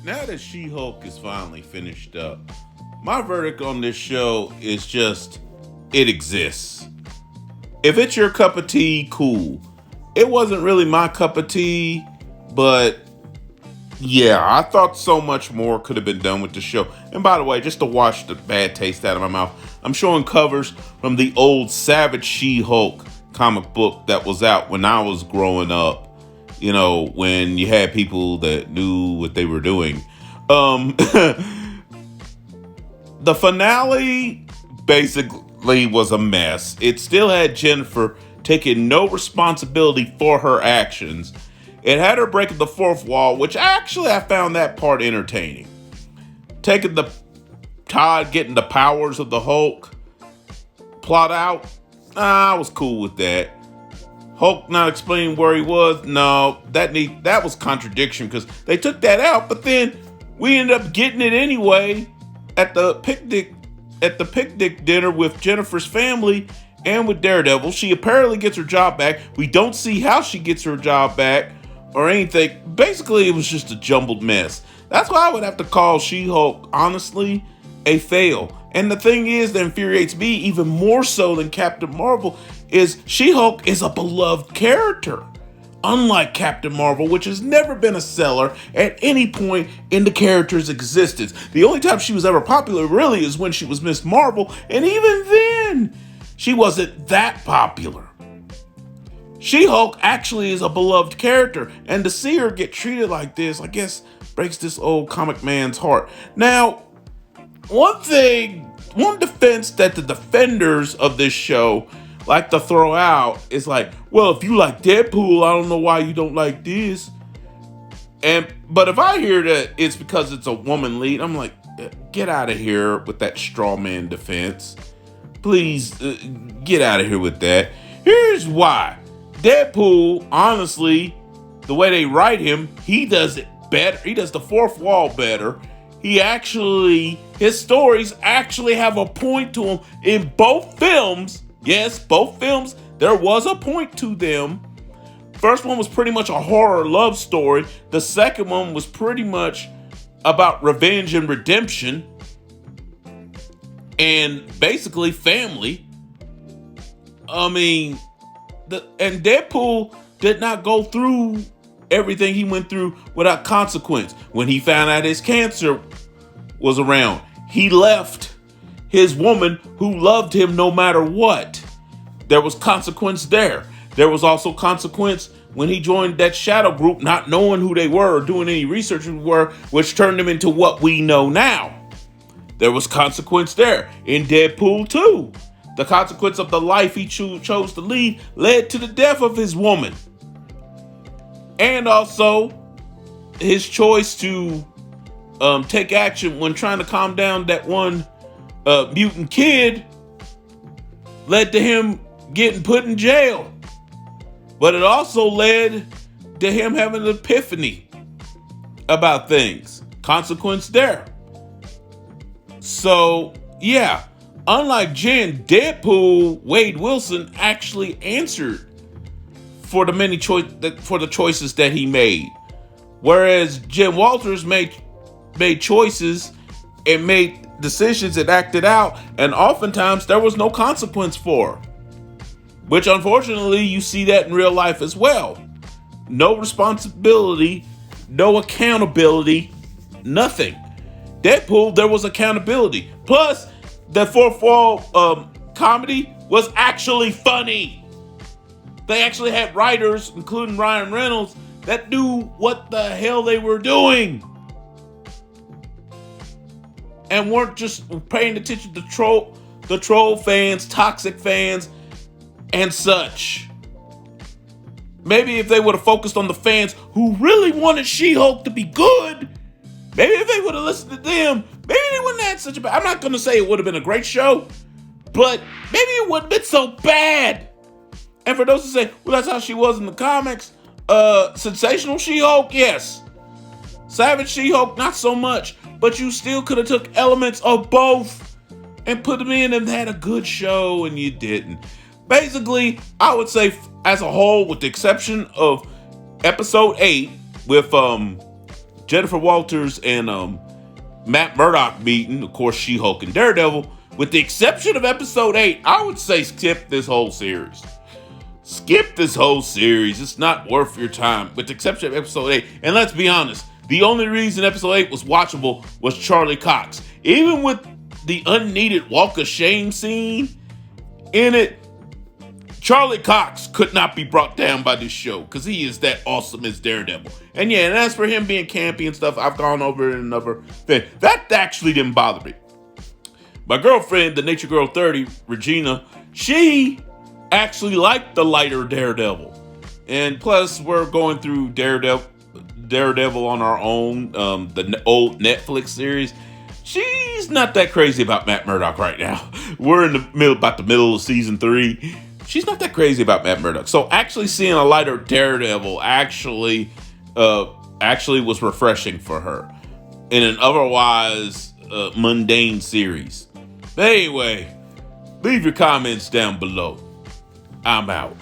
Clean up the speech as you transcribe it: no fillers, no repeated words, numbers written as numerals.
Now that She-Hulk is finally finished up, my verdict on this show is just it exists. If it's your cup of tea, cool. It wasn't really my cup of tea, but yeah, I thought so much more could have been done with the show. And by the way, just to wash the bad taste out of my mouth, I'm showing covers from the old Savage She-Hulk comic book that was out when I was growing up. You know, when you had people that knew what they were doing. The finale basically was a mess. It still had Jennifer taking no responsibility for her actions. It had her breaking the fourth wall, which actually I found that part entertaining. Taking the Todd getting the powers of the Hulk plot out, I was cool with that. Hulk not explaining where he was, no, that was contradiction because they took that out, but then we ended up getting it anyway at the picnic dinner with Jennifer's family and with Daredevil. She apparently gets her job back. We don't see how she gets her job back or anything. Basically, it was just a jumbled mess. That's why I would have to call She-Hulk, honestly, a fail. And the thing is that infuriates me even more so than Captain Marvel is She-Hulk is a beloved character. Unlike Captain Marvel, which has never been a seller at any point in the character's existence. The only time she was ever popular really is when she was Miss Marvel, and even then, she wasn't that popular. She-Hulk actually is a beloved character, and to see her get treated like this, I guess, breaks this old comic man's heart. Now, one defense that the defenders of this show like to throw out is like, well, if you like Deadpool, I don't know why you don't like this. But if I hear that it's because it's a woman lead, I'm like, get out of here with that straw man defense. Please get out of here with that. Here's why. Deadpool, honestly, the way they write him, he does it better. He does the fourth wall better. His stories actually have a point to him in both films. Yes, both films, there was a point to them. First one was pretty much a horror love story. The second one was pretty much about revenge and redemption. And basically family. And Deadpool did not go through everything he went through without consequence. When he found out his cancer was around, he left his woman who loved him no matter what. There was consequence there. There was also consequence when he joined that shadow group, not knowing who they were or doing any research who were, which turned him into what we know now. There was consequence there. In Deadpool 2, the consequence of the life he chose to lead led to the death of his woman. And also, his choice to take action when trying to calm down that one mutant kid led to him getting put in jail. But it also led to him having an epiphany about things. Consequence there. So, yeah. Unlike Jen, Deadpool, Wade Wilson actually answered for the choices that he made. Whereas Jen Walters made choices and made decisions and acted out, and oftentimes there was no consequence for. Which unfortunately you see that in real life as well. No responsibility, no accountability, nothing. Deadpool, there was accountability. Plus, the fourth wall comedy was actually funny. They actually had writers, including Ryan Reynolds, that knew what the hell they were doing. And weren't just paying attention to the troll fans, toxic fans, and such. Maybe if they would have focused on the fans who really wanted She-Hulk to be good, maybe if they would have listened to them, maybe they wouldn't have had such a bad. I'm not going to say it would have been a great show, but maybe it wouldn't have been so bad. And for those who say, well, that's how she was in the comics, sensational She-Hulk, yes. Savage She-Hulk, not so much. But you still could have took elements of both and put them in and had a good show, and you didn't. Basically, I would say as a whole, with the exception of episode 8 with Jennifer Walters and Matt Murdock meeting, of course, She-Hulk and Daredevil. With the exception of episode 8, I would say skip this whole series. Skip this whole series. It's not worth your time. With the exception of episode 8. And let's be honest, the only reason episode 8 was watchable was Charlie Cox. Even with the unneeded walk of shame scene in it, Charlie Cox could not be brought down by this show because he is that awesome as Daredevil. And yeah, and as for him being campy and stuff, I've gone over it in another thing. That actually didn't bother me. My girlfriend, the Nature Girl 30, Regina, she actually liked the lighter Daredevil. And plus, we're going through Daredevil on our own, the old Netflix series. She's not that crazy about Matt Murdock right now. We're in the middle of season 3. She's not that crazy about Matt Murdock. So actually seeing a lighter Daredevil actually was refreshing for her in an otherwise mundane series. But anyway, leave your comments down below. I'm out.